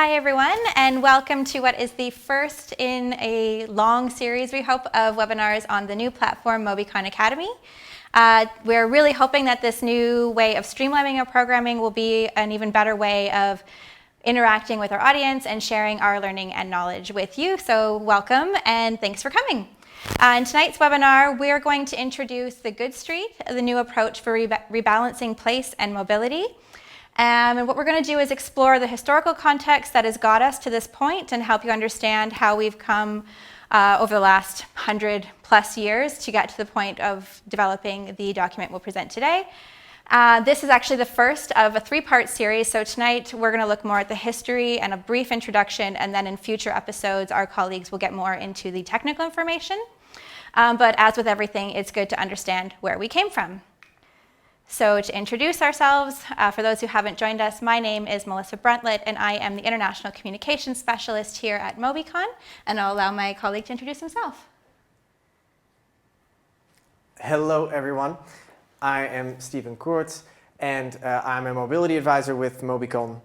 Hi everyone, and welcome to what is the first in a long series, we hope, of webinars on the new platform MobiCon Academy. We're really hoping that this new way of streamlining our programming will be an even better way of interacting with our audience and sharing our learning and knowledge with you. So welcome and thanks for coming. In tonight's webinar, we're going to introduce the Good Street, the new approach for rebalancing place and mobility. And what we're going to do is explore the historical context that has got us to this point and help you understand how we've come over the last 100+ years to get to the point of developing the document we'll present today. This is actually the first of a three-part series, so tonight we're going to look more at the history and a brief introduction, and then in future episodes our colleagues will get more into the technical information. But as with everything, it's good to understand where we came from. So to introduce ourselves, for those who haven't joined us, my name is Melissa Bruntlett, and I am the International Communications Specialist here at MobiCon, and I'll allow my colleague to introduce himself. Hello, everyone. I am Stephen Koorts, and I'm a mobility advisor with MobiCon.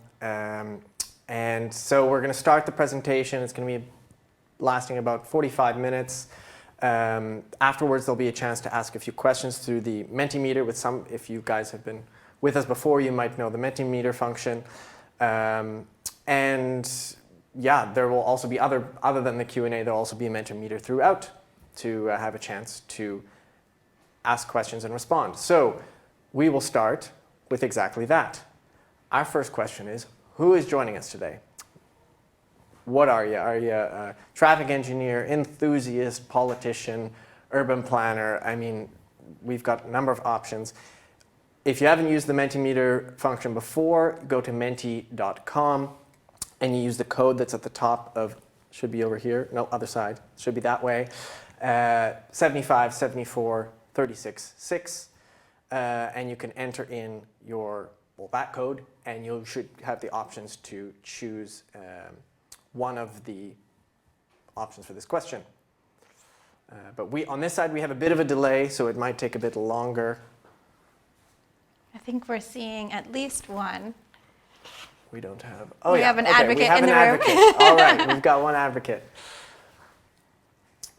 And so we're going to start the presentation. It's going to be lasting about 45 minutes. Afterwards, there'll be a chance to ask a few questions through the Mentimeter. With some, if you guys have been with us before, you might know the Mentimeter function. And yeah, there will also be other than the Q&A, there'll also be a Mentimeter throughout to have a chance to ask questions and respond. So we will start with exactly that. Our first question is, who is joining us today? What are you? Are you a traffic engineer, enthusiast, politician, urban planner? I mean, we've got a number of options. If you haven't used the Mentimeter function before, go to menti.com and you use the code that's at the top of, should be over here, no, other side, should be that way, 75 74 36 6, and you can enter in your, well, that code, and you should have the options to choose one of the options for this question. But on this side, we have a bit of a delay, so it might take a bit longer. I think we're seeing at least one. We don't have. Oh, we have an advocate in the room. All right, we've got one advocate.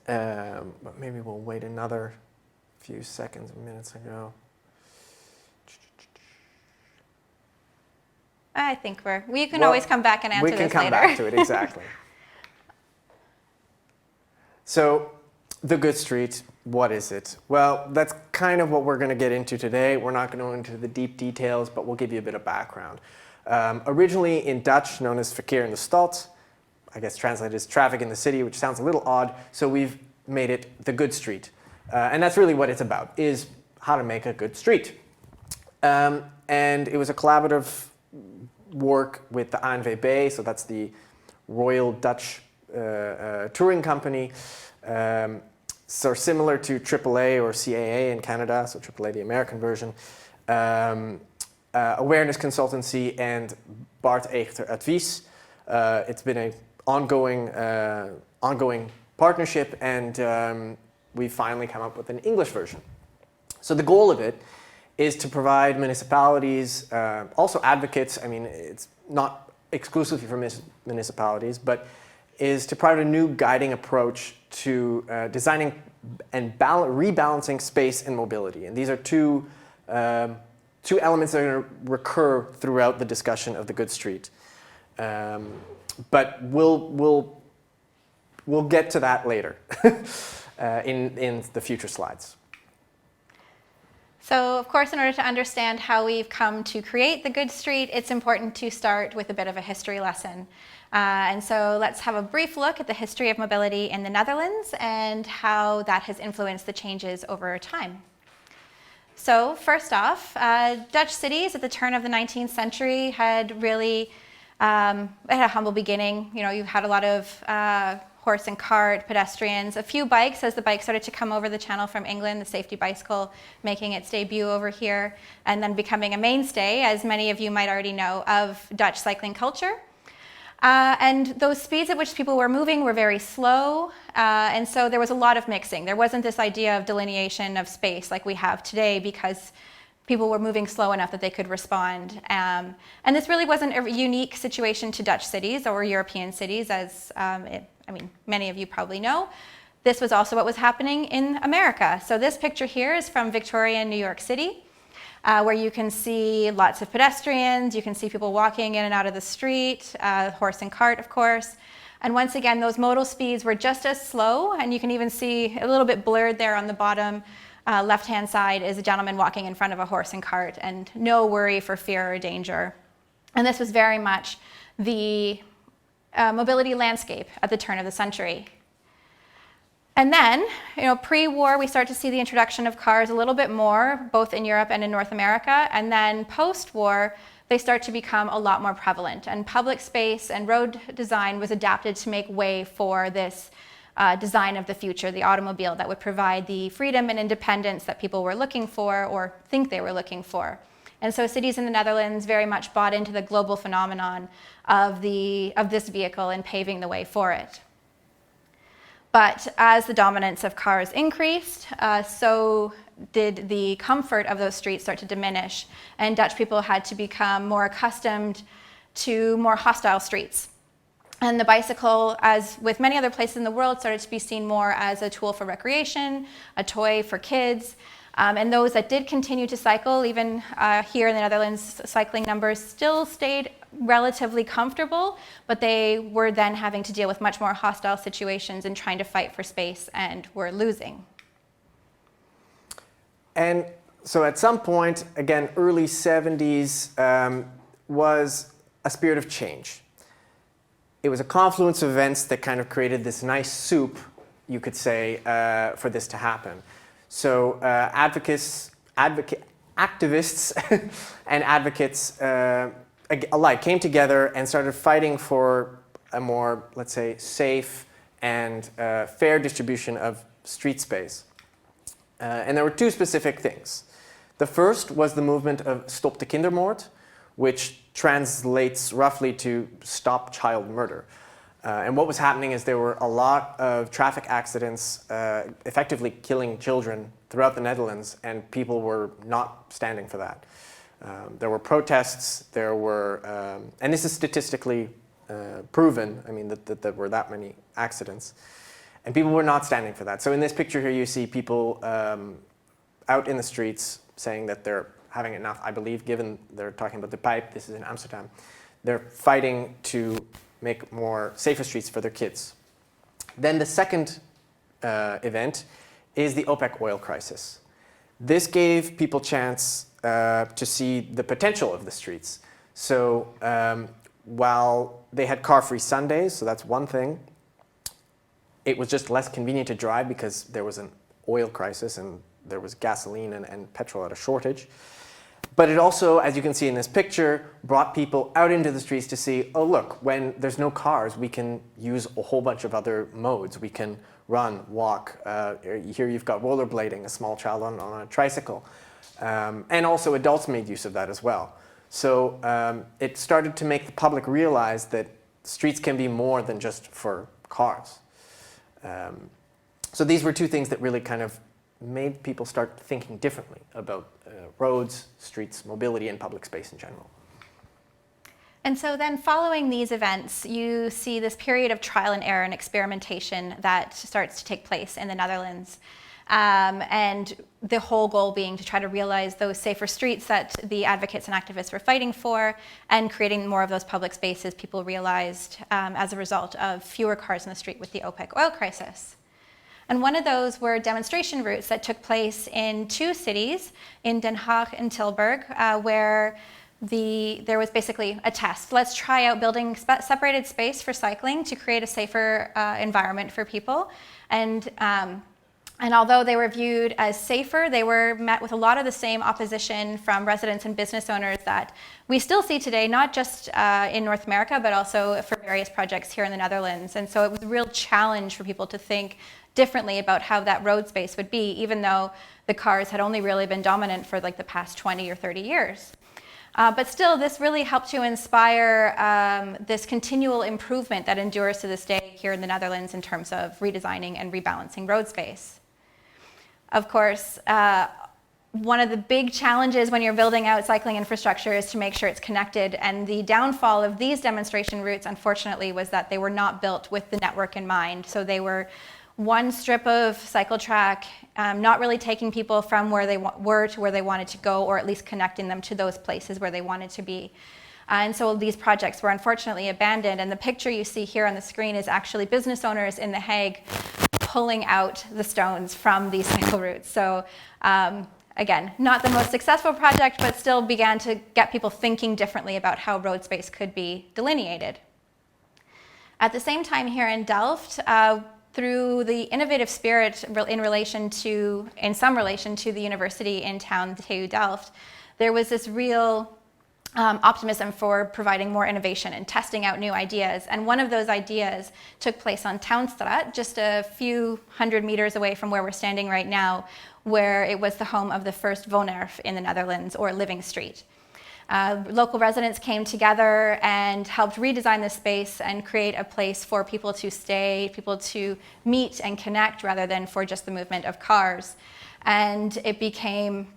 But maybe we'll wait another few seconds, minutes ago. I think we can always come back and answer this later. We can come back to it, exactly. So, the Good Street, what is it? Well, that's kind of what we're going to get into today. We're not going to go into the deep details, but we'll give you a bit of background. Originally in Dutch, known as verkeer in de stad, I guess translated as traffic in the city, which sounds a little odd, so we've made it the Good Street. And that's really what it's about, is how to make a good street. And it was a collaborative work with the ANWB, so that's the Royal Dutch Touring Company, so similar to AAA or CAA in Canada, so AAA the American version, Awareness Consultancy, and Bart Eegter Advies. It's been an ongoing partnership, and we finally come up with an English version. So the goal of it is to provide municipalities, also advocates, I mean, it's not exclusively for municipalities, but is to provide a new guiding approach to designing and rebalancing space and mobility. And these are two elements that are going to recur throughout the discussion of the Good Street. But we'll get to that later in the future slides. So, of course, in order to understand how we've come to create the Good Street, it's important to start with a bit of a history lesson. And so let's have a brief look at the history of mobility in the Netherlands and how that has influenced the changes over time. So, first off, Dutch cities at the turn of the 19th century had really had a humble beginning. You know, you had a lot of horse and cart, pedestrians, a few bikes as the bike started to come over the channel from England, the safety bicycle making its debut over here, and then becoming a mainstay, as many of you might already know, of Dutch cycling culture. And those speeds at which people were moving were very slow, and so there was a lot of mixing. There wasn't this idea of delineation of space like we have today, because people were moving slow enough that they could respond. And this really wasn't a unique situation to Dutch cities or European cities, as many of you probably know. This was also what was happening in America. So this picture here is from Victorian New York City, where you can see lots of pedestrians, you can see people walking in and out of the street, horse and cart, of course. And once again, those modal speeds were just as slow, and you can even see a little bit blurred there on the bottom left-hand side is a gentleman walking in front of a horse and cart, and no worry for fear or danger. And this was very much the mobility landscape at the turn of the century. And then, pre-war, we start to see the introduction of cars a little bit more, both in Europe and in North America. And then post-war, they start to become a lot more prevalent. And public space and road design was adapted to make way for this design of the future, the automobile, that would provide the freedom and independence that people were looking for or think they were looking for. And so cities in the Netherlands very much bought into the global phenomenon of this vehicle and paving the way for it. But as the dominance of cars increased, so did the comfort of those streets start to diminish, and Dutch people had to become more accustomed to more hostile streets. And the bicycle, as with many other places in the world, started to be seen more as a tool for recreation, a toy for kids. And those that did continue to cycle, even here in the Netherlands, cycling numbers still stayed relatively comfortable, but they were then having to deal with much more hostile situations and trying to fight for space, and were losing. And so at some point, again, early 70s, was a spirit of change. It was a confluence of events that kind of created this nice soup, you could say, for this to happen. So activists and advocates alike came together and started fighting for a more, let's say, safe and fair distribution of street space. And there were two specific things. The first was the movement of Stop the Kindermoord, which translates roughly to Stop Child Murder. And what was happening is there were a lot of traffic accidents effectively killing children throughout the Netherlands, and people were not standing for that. There were protests, there were, and this is statistically proven, that there were that many accidents, and people were not standing for that. So in this picture here you see people out in the streets saying that they're having enough, I believe, given they're talking about the pipe, this is in Amsterdam. They're fighting to make more safer streets for their kids. Then the second event is the OPEC oil crisis. This gave people chance to see the potential of the streets. So while they had car-free Sundays, so that's one thing, it was just less convenient to drive because there was an oil crisis and there was gasoline and petrol at a shortage. But it also, as you can see in this picture, brought people out into the streets to see, oh look, when there's no cars, we can use a whole bunch of other modes. We can run, walk. Here you've got rollerblading, a small child on a tricycle. And also adults made use of that as well. So it started to make the public realize that streets can be more than just for cars. So these were two things that really kind of made people start thinking differently about roads, streets, mobility, and public space in general. And so then following these events, you see this period of trial and error and experimentation that starts to take place in the Netherlands. And the whole goal being to try to realize those safer streets that the advocates and activists were fighting for, and creating more of those public spaces people realized as a result of fewer cars in the street with the OPEC oil crisis. And one of those were demonstration routes that took place in two cities, in Den Haag and Tilburg, where there was basically a test. Let's try out building separated space for cycling to create a safer environment for people. And although they were viewed as safer, they were met with a lot of the same opposition from residents and business owners that we still see today, not just in North America, but also for various projects here in the Netherlands. And so it was a real challenge for people to think differently about how that road space would be, even though the cars had only really been dominant for like the past 20 or 30 years. But still, this really helped to inspire this continual improvement that endures to this day here in the Netherlands in terms of redesigning and rebalancing road space. Of course, one of the big challenges when you're building out cycling infrastructure is to make sure it's connected. And the downfall of these demonstration routes, unfortunately, was that they were not built with the network in mind. So they were one strip of cycle track, not really taking people from where they were to where they wanted to go, or at least connecting them to those places where they wanted to be. And so these projects were unfortunately abandoned. And the picture you see here on the screen is actually business owners in The Hague pulling out the stones from these cycle routes. So again, not the most successful project, but still began to get people thinking differently about how road space could be delineated. At the same time here in Delft, through the innovative spirit in some relation to the university in town, the TU Delft, there was this real optimism for providing more innovation and testing out new ideas. And one of those ideas took place on Townstraat, just a few hundred meters away from where we're standing right now, where it was the home of the first WOONERF in the Netherlands, or Living Street. Local residents came together and helped redesign the space and create a place for people to stay, people to meet and connect, rather than for just the movement of cars. And it became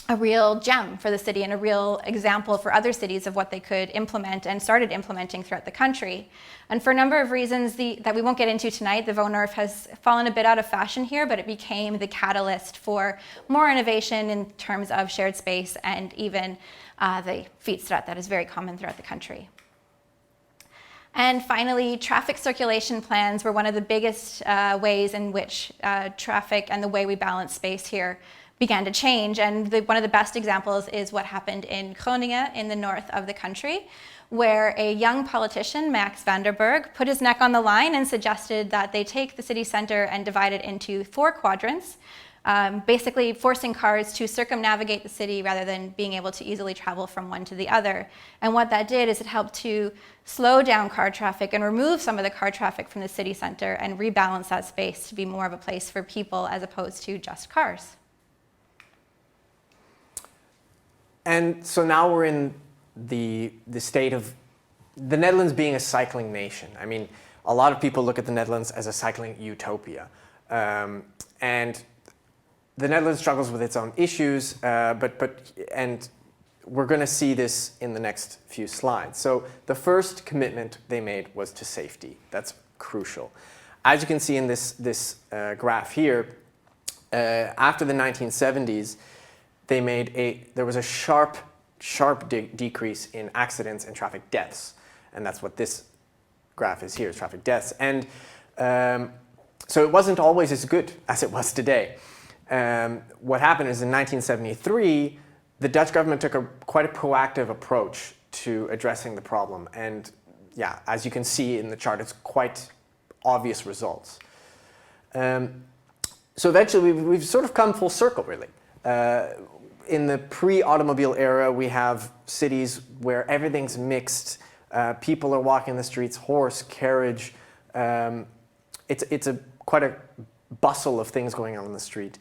a real gem for the city and a real example for other cities of what they could implement and started implementing throughout the country. And for a number of reasons that we won't get into tonight, the WOONERF has fallen a bit out of fashion here, but it became the catalyst for more innovation in terms of shared space and even the fietsstraat that is very common throughout the country. And finally, traffic circulation plans were one of the biggest ways in which traffic and the way we balance space here began to change. And one of the best examples is what happened in Groningen in the north of the country, where a young politician, Max van der Burg, put his neck on the line and suggested that they take the city center and divide it into 4 quadrants, basically forcing cars to circumnavigate the city rather than being able to easily travel from one to the other. And what that did is it helped to slow down car traffic and remove some of the car traffic from the city center and rebalance that space to be more of a place for people as opposed to just cars. And so now we're in the state of the Netherlands being a cycling nation. I mean, a lot of people look at the Netherlands as a cycling utopia. And the Netherlands struggles with its own issues, and we're going to see this in the next few slides. So the first commitment they made was to safety. That's crucial. As you can see in this graph here, after the 1970s, there was a sharp decrease in accidents and traffic deaths. And that's what this graph is here, traffic deaths. And so it wasn't always as good as it was today. What happened is in 1973, the Dutch government took quite a proactive approach to addressing the problem. And yeah, as you can see in the chart, it's quite obvious results. So eventually, we've sort of come full circle, really. In the pre-automobile era, we have cities where everything's mixed. People are walking the streets, horse, carriage. It's quite a bustle of things going on in the street.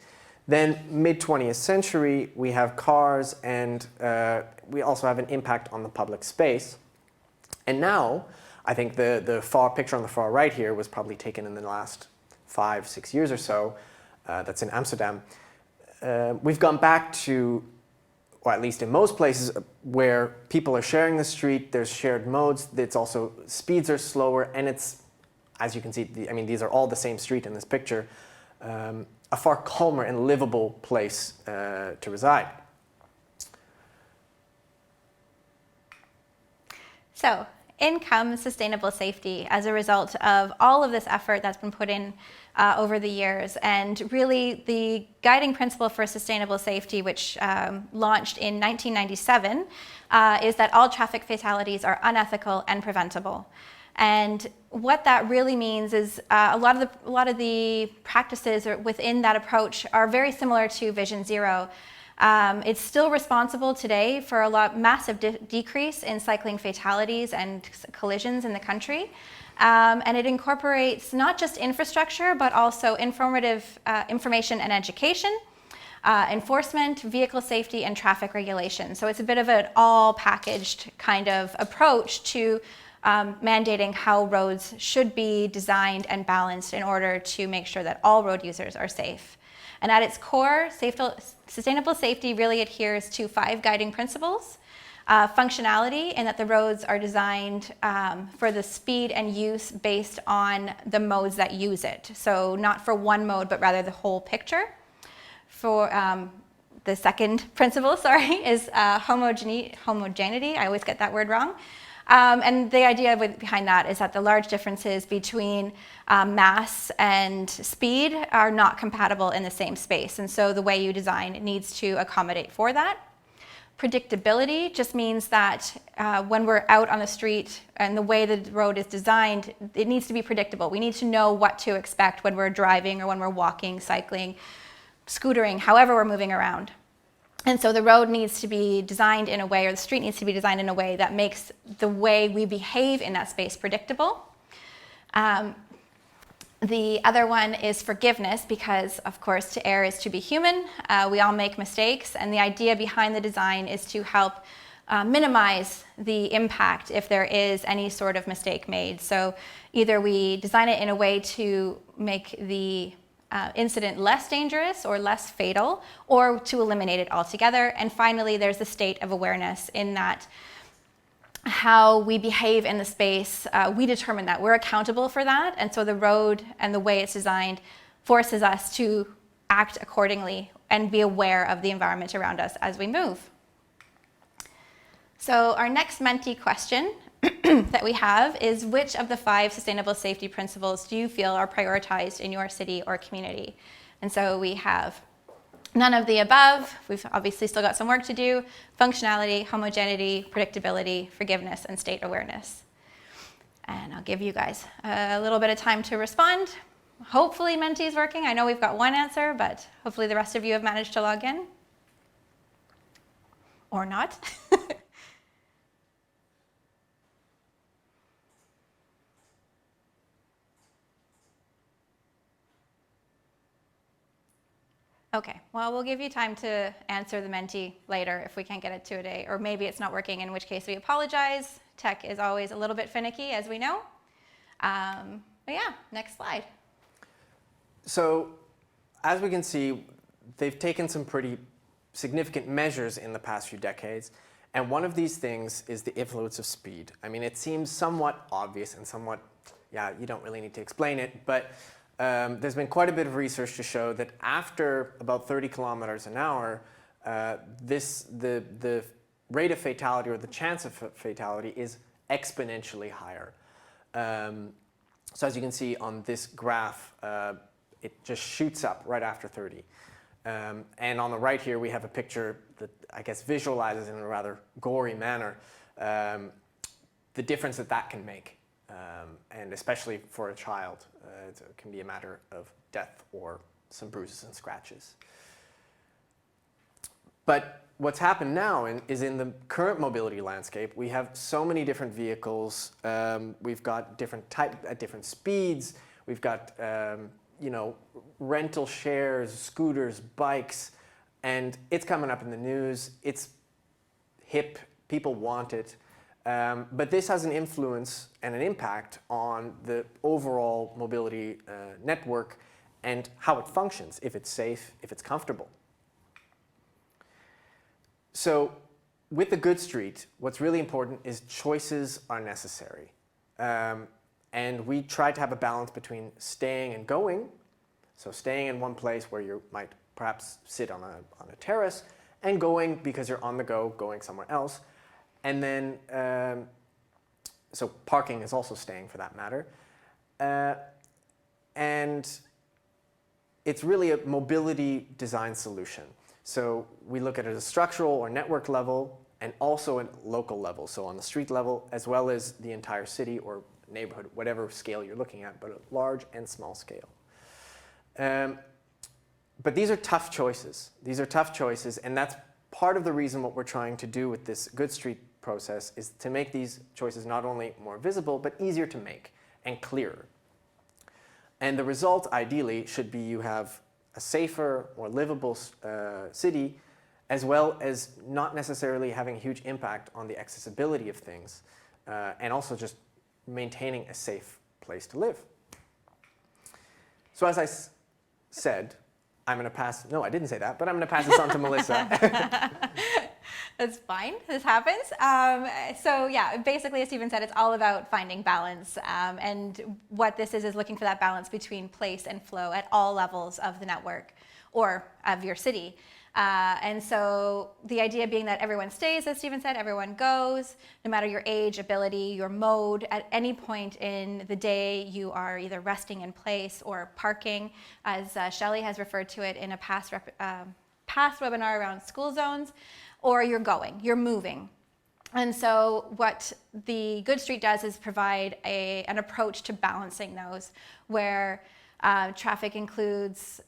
Then mid-20th century, we have cars, and we also have an impact on the public space. And now, I think the picture on the far right here was probably taken in the last 5-6 years or so. That's in Amsterdam. We've gone back to, or at least in most places, where people are sharing the street, there's shared modes, it's also, speeds are slower, and it's, as you can see, these are all the same street in this picture, a far calmer and livable place to reside. So, in comes sustainable safety as a result of all of this effort that's been put in over the years. And really, the guiding principle for sustainable safety, which launched in 1997, is that all traffic fatalities are unethical and preventable. And what that really means is a lot of the practices within that approach are very similar to Vision Zero. It's still responsible today for a massive decrease in cycling fatalities and collisions in the country. And it incorporates not just infrastructure, but also information and education, enforcement, vehicle safety, and traffic regulation. So it's a bit of an all-packaged kind of approach to mandating how roads should be designed and balanced in order to make sure that all road users are safe. And at its core, sustainable safety really adheres to 5 guiding principles. Functionality, in that the roads are designed for the speed and use based on the modes that use it. So not for one mode, but rather the whole picture. For the second principle, is homogeneity. I always get that word wrong. And the idea behind that is that the large differences between mass and speed are not compatible in the same space. And so the way you design needs to accommodate for that. Predictability just means that when we're out on the street and the way the road is designed, it needs to be predictable. We need to know what to expect when we're driving or when we're walking, cycling, scootering, however we're moving around. And so the road needs to be designed in a way, or the street needs to be designed in a way that makes the way we behave in that space predictable. The other one is forgiveness, because of course to err is to be human. We all make mistakes, and the idea behind the design is to help minimize the impact if there is any sort of mistake made. So either we design it in a way to make the incident less dangerous or less fatal, or to eliminate it altogether. And finally, there's the state of awareness, in that how we behave in the space, we determine that. We're accountable for that, and so the road and the way it's designed forces us to act accordingly and be aware of the environment around us as we move. So our next Menti question that we have is, which of the 5 sustainable safety principles do you feel are prioritized in your city or community? And so we have none of the above. We've obviously still got some work to do. Functionality, homogeneity, predictability, forgiveness, and state awareness. And I'll give you guys a little bit of time to respond. Hopefully Menti is working. I know we've got one answer, but hopefully the rest of you have managed to log in. Or not. Okay, well, we'll give you time to answer the Menti later if we can't get it to a day, or maybe it's not working, in which case we apologize. Tech is always a little bit finicky, as we know. But yeah, next slide. So as we can see, they've taken some pretty significant measures in the past few decades, and one of these things is the influence of speed. I mean, it seems somewhat obvious and somewhat, yeah, you don't really need to explain it, but there's been quite a bit of research to show that after about 30 kilometers an hour, the rate of fatality, or the chance of fatality, is exponentially higher. So as you can see on this graph, it just shoots up right after 30. And on the right here, we have a picture that I guess visualizes in a rather gory manner the difference that can make. And especially for a child, it can be a matter of death or some bruises and scratches. But what's happened now is in the current mobility landscape, we have so many different vehicles. We've got different types at different speeds. We've got rental shares, scooters, bikes, and it's coming up in the news. It's hip. People want it. But this has an influence and an impact on the overall mobility network and how it functions, if it's safe, if it's comfortable. So with the good street, what's really important is choices are necessary. And we try to have a balance between staying and going. So staying in one place where you might perhaps sit on a terrace, and going because you're on the go, going somewhere else. And then, so parking is also staying for that matter. And it's really a mobility design solution. So we look at it at a structural or network level, and also at local level. So on the street level, as well as the entire city or neighborhood, whatever scale you're looking at, but at large and small scale. But these are tough choices. These are tough choices, and that's part of the reason what we're trying to do with this Good Street process is to make these choices not only more visible, but easier to make and clearer. And the result, ideally, should be you have a safer, more livable city, as well as not necessarily having a huge impact on the accessibility of things, and also just maintaining a safe place to live. So as I said, I'm going to pass, no, I didn't say that, but I'm going to pass this on to Melissa. That's fine. This happens. So yeah, basically, as Stephen said, it's all about finding balance. And what this is looking for that balance between place and flow at all levels of the network or of your city. And so the idea being that everyone stays, as Stephen said, everyone goes, no matter your age, ability, your mode, at any point in the day, you are either resting in place or parking, as Shelley has referred to it in a past webinar around school zones, or you're going, you're moving. And so what the Good Street does is provide an approach to balancing those, where traffic includes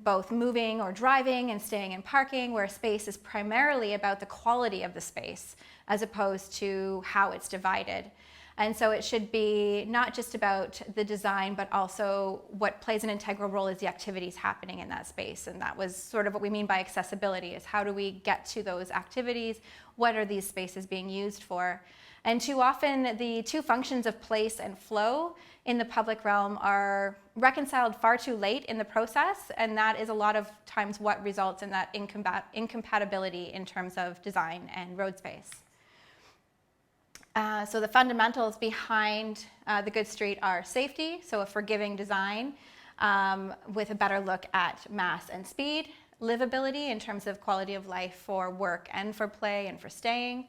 both moving or driving and staying and parking, where space is primarily about the quality of the space as opposed to how it's divided. And so it should be not just about the design, but also what plays an integral role is the activities happening in that space. And that was sort of what we mean by accessibility, is how do we get to those activities? What are these spaces being used for? And too often the two functions of place and flow in the public realm are reconciled far too late in the process, and that is a lot of times what results in that incompatibility in terms of design and road space. So the fundamentals behind the Good Street are safety, so a forgiving design with a better look at mass and speed, livability in terms of quality of life for work and for play and for staying,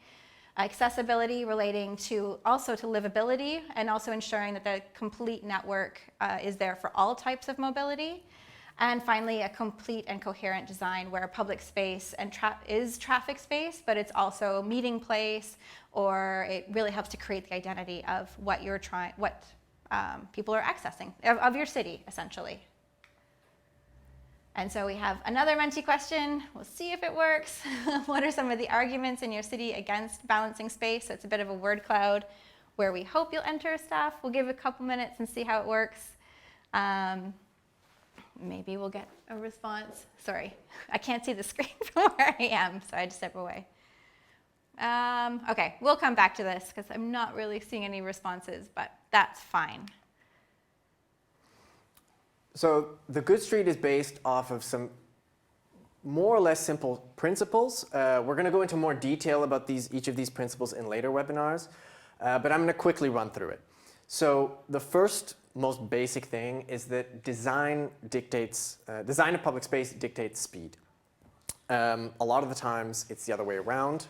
accessibility relating to also to livability, and also ensuring that the complete network is there for all types of mobility. And finally, a complete and coherent design where public space and is traffic space, but it's also a meeting place, or it really helps to create the identity of what you're people are accessing of your city, essentially. And so we have another Menti question. We'll see if it works. What are some of the arguments in your city against balancing space? So it's a bit of a word cloud where we hope you'll enter stuff. We'll give it a couple minutes and see how it works. Maybe we'll get a response. Sorry, I can't see the screen from where I am, so I had to step away. Okay, we'll come back to this because I'm not really seeing any responses, but that's fine. So the Good Street is based off of some more or less simple principles. We're going to go into more detail about each of these principles in later webinars, but I'm going to quickly run through it. So the first most basic thing is that design of public space dictates speed. A lot of the times it's the other way around.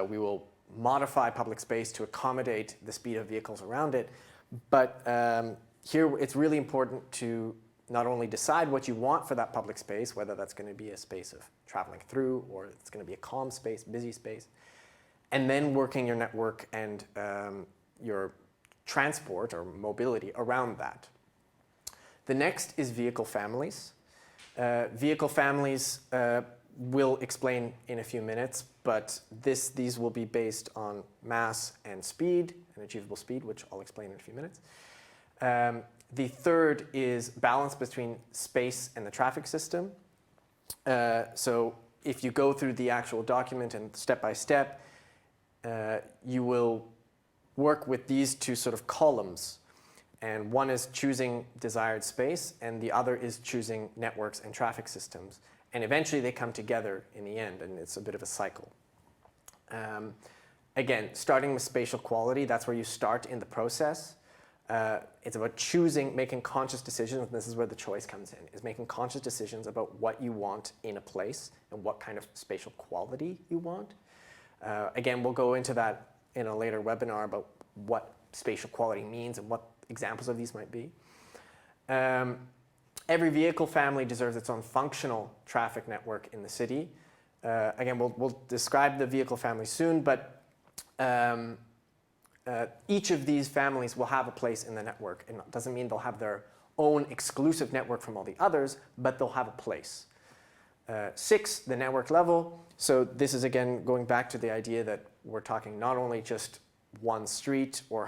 We will modify public space to accommodate the speed of vehicles around it, but here it's really important to not only decide what you want for that public space, whether that's going to be a space of traveling through or it's going to be a calm space, busy space, and then working your network and your transport or mobility around that. The next is vehicle families. Vehicle families we'll explain in a few minutes, but these will be based on mass and speed, and achievable speed, which I'll explain in a few minutes. The third is balance between space and the traffic system. So if you go through the actual document and step by step, you will work with these two sort of columns. And one is choosing desired space, and the other is choosing networks and traffic systems. And eventually they come together in the end, and it's a bit of a cycle. Again, starting with spatial quality, that's where you start in the process. It's about making conscious decisions, and this is where the choice comes in, is making conscious decisions about what you want in a place and what kind of spatial quality you want. Again, we'll go into that in a later webinar about what spatial quality means and what examples of these might be. Every vehicle family deserves its own functional traffic network in the city. Again, we'll describe the vehicle family soon, but each of these families will have a place in the network. It doesn't mean they'll have their own exclusive network from all the others, but they'll have a place. 6, the network level. So this is, again, going back to the idea that we're talking not only just one street or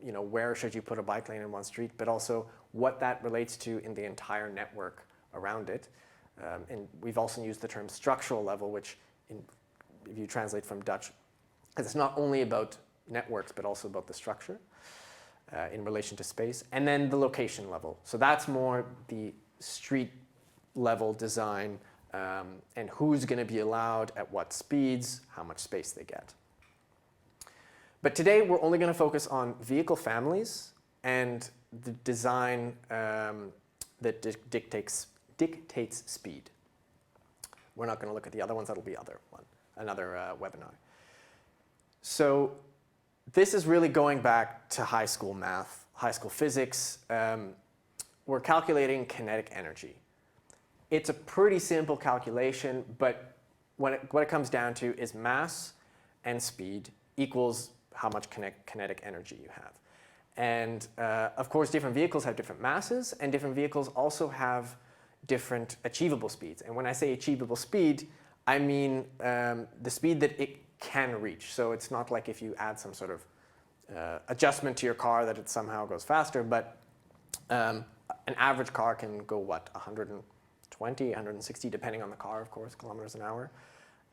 where should you put a bike lane in one street, but also what that relates to in the entire network around it. And we've also used the term structural level, which if you translate from Dutch, it's not only about networks, but also about the structure in relation to space. And then the location level. So that's more the street level design and who's going to be allowed at what speeds, how much space they get. But today we're only going to focus on vehicle families and the design that dictates speed. We're not going to look at the other ones. That'll be another webinar. So this is really going back to high school math, high school physics. We're calculating kinetic energy. It's a pretty simple calculation, but what it comes down to is mass and speed equals how much kinetic energy you have. And of course, different vehicles have different masses, and different vehicles also have different achievable speeds. And when I say achievable speed, I mean the speed that it can reach. So it's not like if you add some sort of adjustment to your car that it somehow goes faster, but an average car can go, what, 120, 160, depending on the car, of course, kilometers an hour.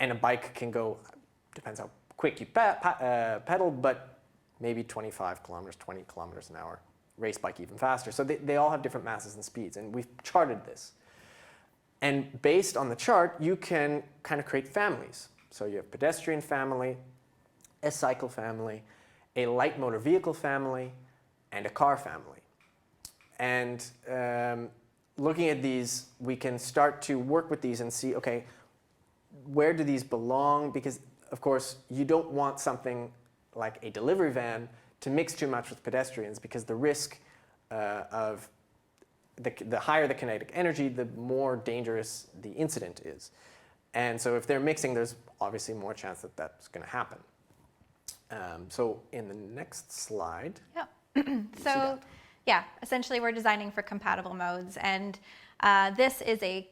And a bike can go, depends how quick you pedal, but maybe 25 kilometers, 20 kilometers an hour. Race bike even faster. So they all have different masses and speeds, and we've charted this. And based on the chart, you can kind of create families. So you have pedestrian family, a cycle family, a light motor vehicle family, and a car family. And looking at these, we can start to work with these and see, okay, where do these belong? Because, of course, you don't want something like a delivery van to mix too much with pedestrians, because the risk of the higher the kinetic energy, the more dangerous the incident is. And so if they're mixing, there's obviously more chance that that's going to happen. So in the next slide. Yeah. So yeah, essentially we're designing for compatible modes. And this is a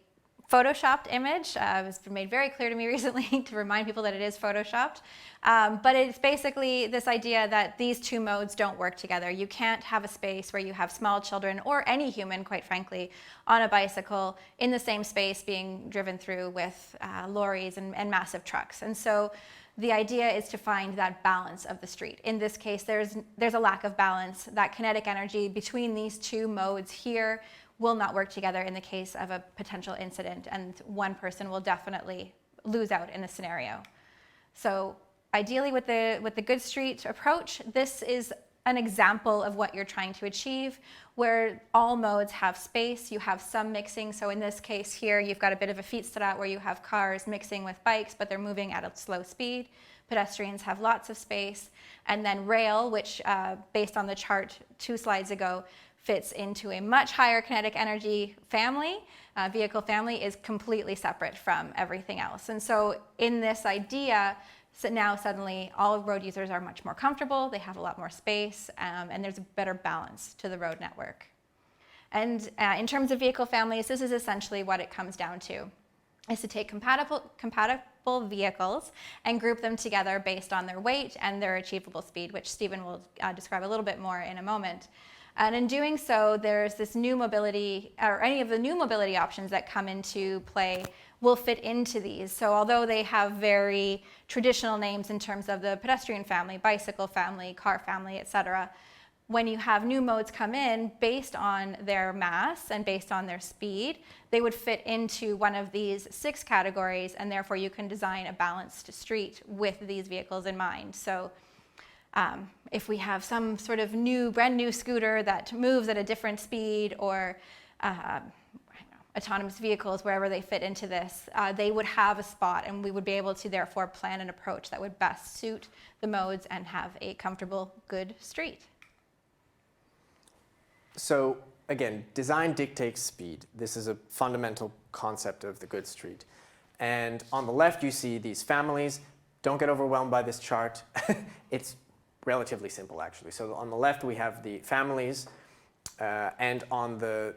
Photoshopped image. It was made very clear to me recently to remind people that it is Photoshopped. But it's basically this idea that these two modes don't work together. You can't have a space where you have small children, or any human, quite frankly, on a bicycle in the same space being driven through with lorries and massive trucks. And so the idea is to find that balance of the street. In this case, there's a lack of balance. That kinetic energy between these two modes here will not work together in the case of a potential incident, and one person will definitely lose out in a scenario. So ideally with the good street approach, this is an example of what you're trying to achieve, where all modes have space, you have some mixing. So in this case here, you've got a bit of a Fietsstraat where you have cars mixing with bikes, but they're moving at a slow speed. Pedestrians have lots of space. And then rail, which based on the chart 2 slides ago, fits into a much higher kinetic energy family, vehicle family, is completely separate from everything else. And so in this idea, so now suddenly all road users are much more comfortable, they have a lot more space, and there's a better balance to the road network. And in terms of vehicle families, this is essentially what it comes down to, is to take compatible vehicles and group them together based on their weight and their achievable speed, which Stephen will describe a little bit more in a moment. And in doing so, there's this new mobility, or any of the new mobility options that come into play will fit into these. So although they have very traditional names in terms of the pedestrian family, bicycle family, car family, etc., when you have new modes come in based on their mass and based on their speed, they would fit into one of these 6 categories, and therefore you can design a balanced street with these vehicles in mind. So if we have some sort of brand new scooter that moves at a different speed, or autonomous vehicles, wherever they fit into this, they would have a spot, and we would be able to therefore plan an approach that would best suit the modes and have a comfortable, good street. So again, design dictates speed. This is a fundamental concept of the good street. And on the left, you see these families. Don't get overwhelmed by this chart. It's relatively simple, actually. So on the left, we have the families, and on the,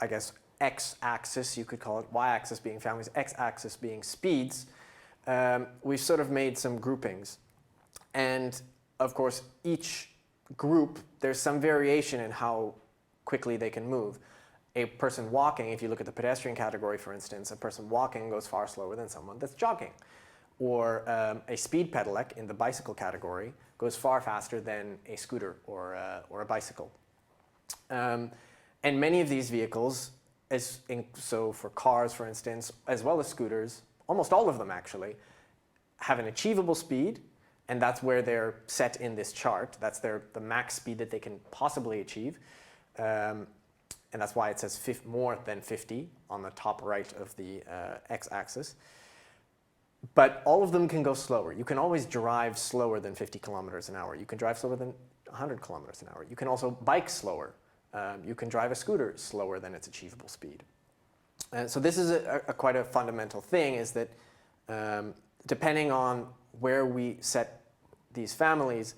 I guess, x-axis, you could call it, y-axis being families, x-axis being speeds, we've sort of made some groupings. And of course, each group, there's some variation in how quickly they can move. A person walking, if you look at the pedestrian category, for instance, a person walking goes far slower than someone that's jogging. Or a speed pedelec in the bicycle category goes far faster than a scooter or a bicycle. And many of these vehicles So for cars, for instance, as well as scooters, almost all of them actually, have an achievable speed, and that's where they're set in this chart. That's the max speed that they can possibly achieve. And that's why it says more than 50 on the top right of the x-axis. But all of them can go slower. You can always drive slower than 50 kilometers an hour. You can drive slower than 100 kilometers an hour. You can also bike slower. You can drive a scooter slower than its achievable speed. So this is quite a fundamental thing, is that depending on where we set these families,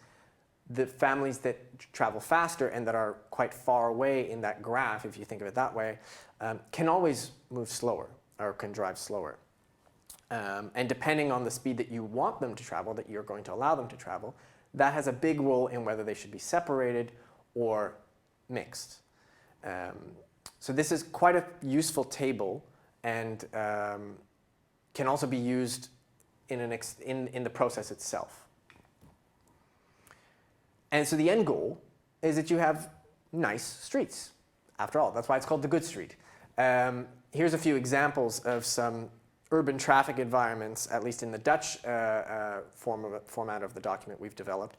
the families that travel faster and that are quite far away in that graph, if you think of it that way, can always move slower or can drive slower. And depending on the speed that you want them to travel, that you're going to allow them to travel, that has a big role in whether they should be separated or mixed. So this is quite a useful table, and can also be used in the process itself. And so the end goal is that you have nice streets. After all, that's why it's called the good street. Here's a few examples of some urban traffic environments, at least in the Dutch format of the document we've developed.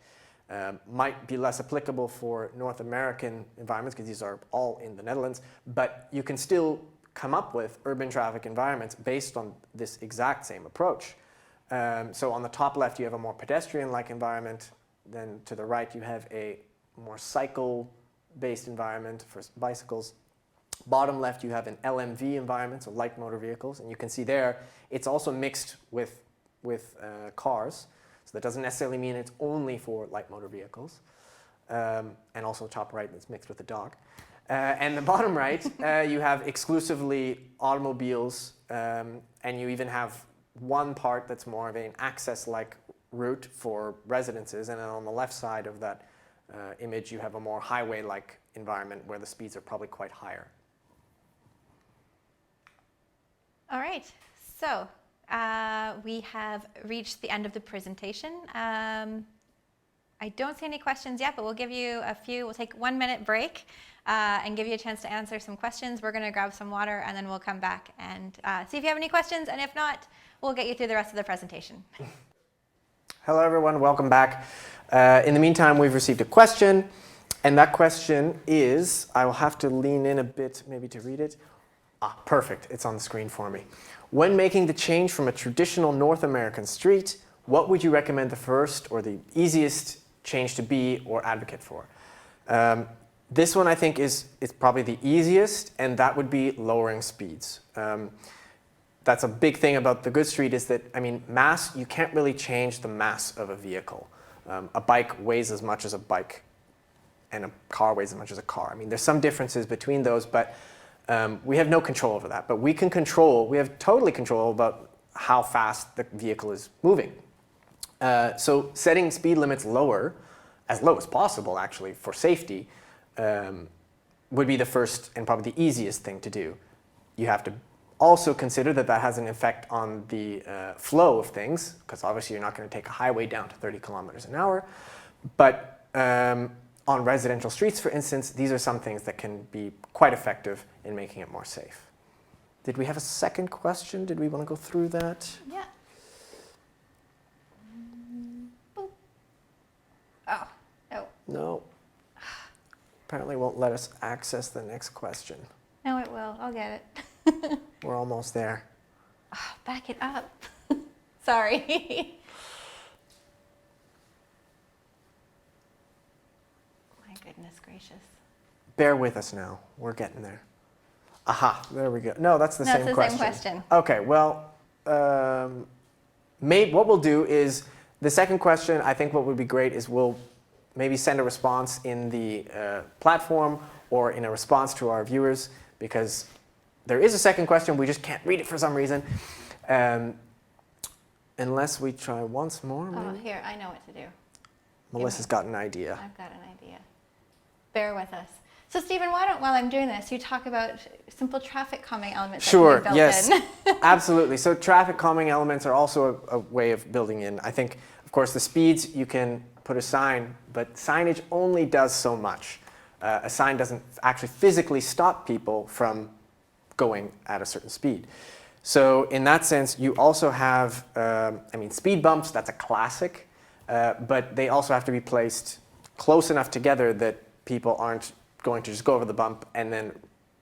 Might be less applicable for North American environments because these are all in the Netherlands, but you can still come up with urban traffic environments based on this exact same approach. So on the top left, you have a more pedestrian-like environment. Then to the right, you have a more cycle-based environment for bicycles. Bottom left, you have an LMV environment, so light motor vehicles. And you can see there, it's also mixed with cars. So that doesn't necessarily mean it's only for light motor vehicles. And also top right, it's mixed with a dog. And the bottom right, you have exclusively automobiles. And you even have one part that's more of an access-like route for residences, and then on the left side of that image you have a more highway-like environment where the speeds are probably quite higher. All right, so we have reached the end of the presentation. I don't see any questions yet, but we'll give you a few. We'll take 1 minute break and give you a chance to answer some questions. We're going to grab some water, and then we'll come back and see if you have any questions, and if not, we'll get you through the rest of the presentation. Hello everyone, welcome back. In the meantime, we've received a question, and that question is, I will have to lean in a bit maybe to read it. Perfect, it's on the screen for me. When making the change from a traditional North American street, what would you recommend the first or the easiest change to be or advocate for? This one I think is probably the easiest, and that would be lowering speeds. That's a big thing about the good street, is that, I mean, mass, you can't really change the mass of a vehicle. A bike weighs as much as a bike, and a car weighs as much as a car. I mean, there's some differences between those, but we have no control over that. But we have totally control about how fast the vehicle is moving. So setting speed limits lower, as low as possible actually, for safety, would be the first and probably the easiest thing to do. You have to also consider that that has an effect on the flow of things, because obviously you're not going to take a highway down to 30 kilometers an hour. But on residential streets, for instance, these are some things that can be quite effective in making it more safe. Did we have a second question? Did we want to go through that? Yeah. Oh, no. No. Apparently won't let us access the next question. No, it will. I'll get it. We're almost there. Oh, back it up. Sorry. My goodness gracious. Bear with us now. We're getting there. Aha, there we go. No, that's the No, same it's the question. same question. Okay, well, what we'll do is, the second question, I think what would be great is we'll maybe send a response in the platform or in a response to our viewers, because there is a second question, we just can't read it for some reason. Unless we try once more, maybe? Oh, here, I know what to do. Melissa's got an idea. I've got an idea. Bear with us. So Stephen, why don't, while I'm doing this, you talk about simple traffic calming elements Sure, that can be built yes, in. absolutely. So traffic calming elements are also a way of building in. I think, of course, the speeds, you can put a sign, but signage only does so much. A sign doesn't actually physically stop people from going at a certain speed. So in that sense, you also have, speed bumps, that's a classic, but they also have to be placed close enough together that people aren't going to just go over the bump and then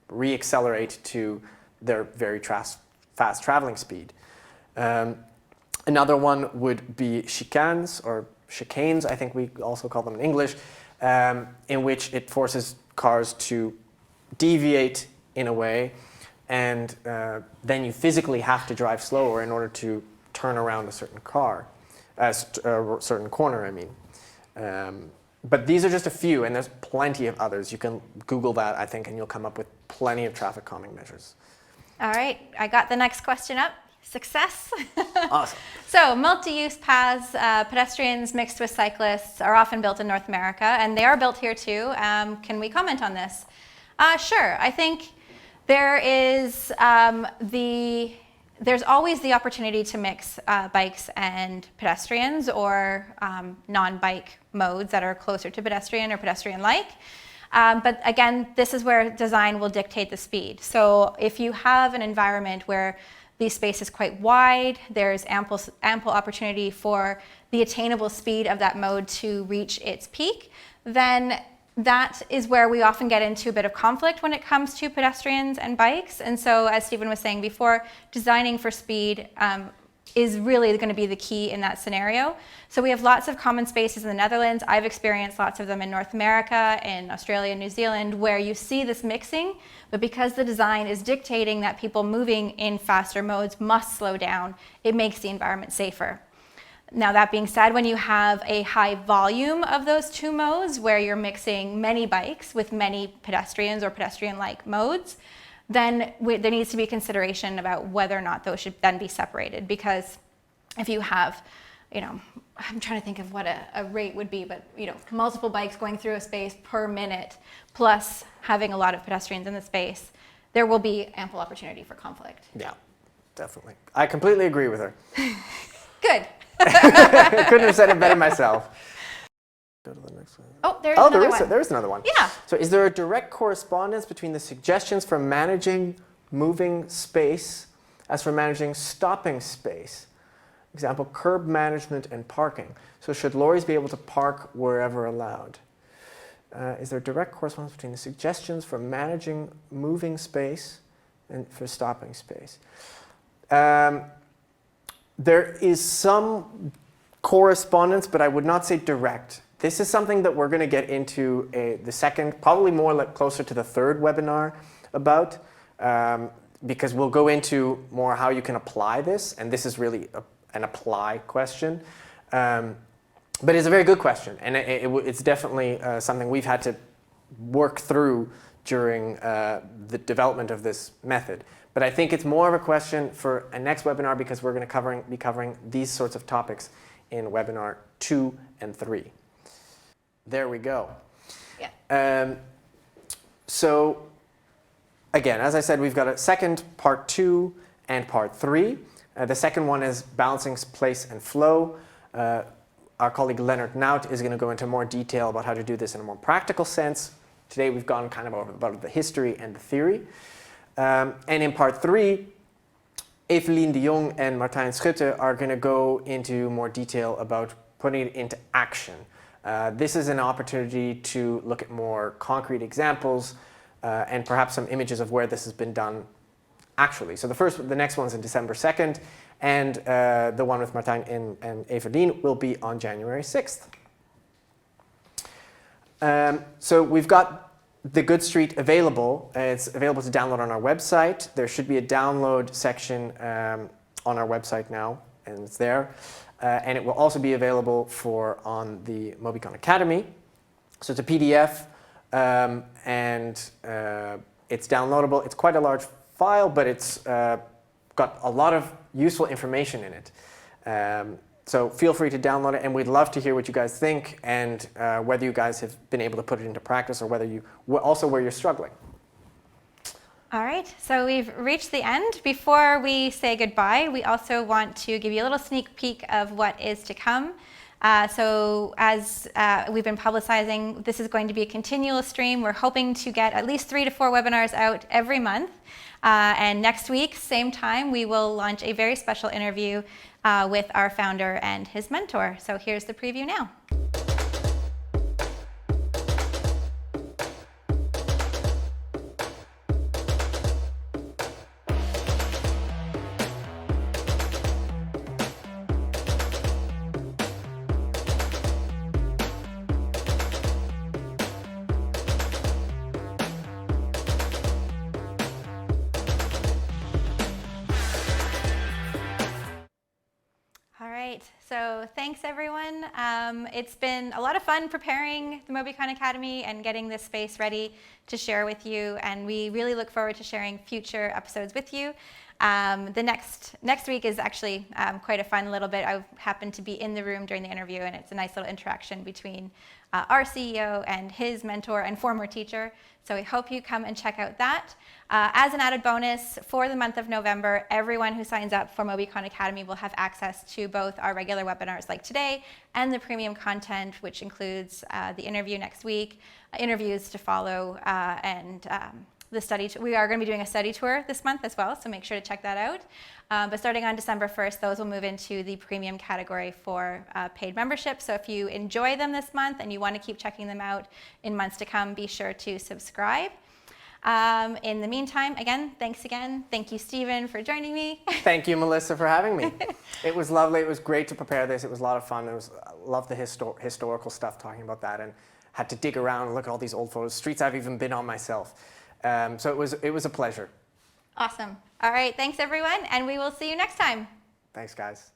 re-accelerate to their very fast traveling speed. Another one would be chicanes, or chicanes, I think we also call them in English, in which it forces cars to deviate in a way, and then you physically have to drive slower in order to turn around a certain certain corner, I mean. But these are just a few, and there's plenty of others. You can Google that, I think, and you'll come up with plenty of traffic calming measures. All right, I got the next question up. Success. Awesome. So multi-use paths, pedestrians mixed with cyclists are often built in North America, and they are built here too. Can we comment on this? Sure. I think there is there's always the opportunity to mix bikes and pedestrians, or non-bike modes that are closer to pedestrian or pedestrian-like. But again, this is where design will dictate the speed. So if you have an environment where the space is quite wide, there's ample opportunity for the attainable speed of that mode to reach its peak, then that is where we often get into a bit of conflict when it comes to pedestrians and bikes. And so, as Stephen was saying before, designing for speed is really going to be the key in that scenario. So we have lots of common spaces in the Netherlands. I've experienced lots of them in North America, in Australia and New Zealand, where you see this mixing, but because the design is dictating that people moving in faster modes must slow down, it makes the environment safer. Now, that being said, when you have a high volume of those two modes, where you're mixing many bikes with many pedestrians or pedestrian-like modes, then there needs to be consideration about whether or not those should then be separated. Because if you have, I'm trying to think of what a rate would be, but multiple bikes going through a space per minute, plus having a lot of pedestrians in the space, there will be ample opportunity for conflict. Yeah, definitely. I completely agree with her. Good. I couldn't have said it better myself. Go to the next one. Oh, there's another one. There is another one. Yeah. So is there a direct correspondence between the suggestions for managing moving space as for managing stopping space? Example, curb management and parking. So should lorries be able to park wherever allowed? Is there a direct correspondence between the suggestions for managing moving space and for stopping space? There is some correspondence, but I would not say direct. This is something that we're going to get into the second, probably more closer to the third webinar about, because we'll go into more how you can apply this, and this is really an apply question. But it's a very good question, and it's definitely something we've had to work through during the development of this method. But I think it's more of a question for a next webinar, because we're going to be covering these sorts of topics in webinar 2 and 3. There we go. Yeah. So again, as I said, we've got a second part 2 and part 3. The second one is balancing place and flow. Our colleague Leonard Nout is going to go into more detail about how to do this in a more practical sense. Today we've gone kind of over about the history and the theory. And in part 3, Evelien de Jong and Martijn Schutte are going to go into more detail about putting it into action. This is an opportunity to look at more concrete examples and perhaps some images of where this has been done actually. So the next one's in December 2nd, and the one with Martijn and Evelien will be on January 6th. So we've got the Good Street available. It's available to download on our website. There should be a download section on our website now, and it's there. And it will also be available on the Mobicon Academy. So it's a PDF, and it's downloadable. It's quite a large file, but it's got a lot of useful information in it. So feel free to download it, and we'd love to hear what you guys think, and whether you guys have been able to put it into practice, or whether where you're struggling. All right, so we've reached the end. Before we say goodbye, we also want to give you a little sneak peek of what is to come. So as we've been publicizing, this is going to be a continual stream. We're hoping to get at least 3 to 4 webinars out every month. And next week, same time, we will launch a very special interview with our founder and his mentor. So here's the preview now. All right, so thanks everyone. It's been a lot of fun preparing the MobiCon Academy and getting this space ready to share with you, and we really look forward to sharing future episodes with you. The next week is actually quite a fun little bit. I happened to be in the room during the interview, and it's a nice little interaction between our CEO and his mentor and former teacher. So we hope you come and check out that. As an added bonus, for the month of November, everyone who signs up for MobiCon Academy will have access to both our regular webinars like today and the premium content, which includes the interview next week, interviews to follow, and the study. We are going to be doing a study tour this month as well, so make sure to check that out. But starting on December 1st, those will move into the premium category for paid membership. So if you enjoy them this month and you want to keep checking them out in months to come, be sure to subscribe. In the meantime, again, thanks again. Thank you, Stephen, for joining me. Thank you, Melissa, for having me. It was lovely. It was great to prepare this. It was a lot of fun. I loved the historical stuff, talking about that, and had to dig around and look at all these old photos, streets I've even been on myself. So it was a pleasure. Awesome. All right, thanks everyone, and we will see you next time. Thanks, guys.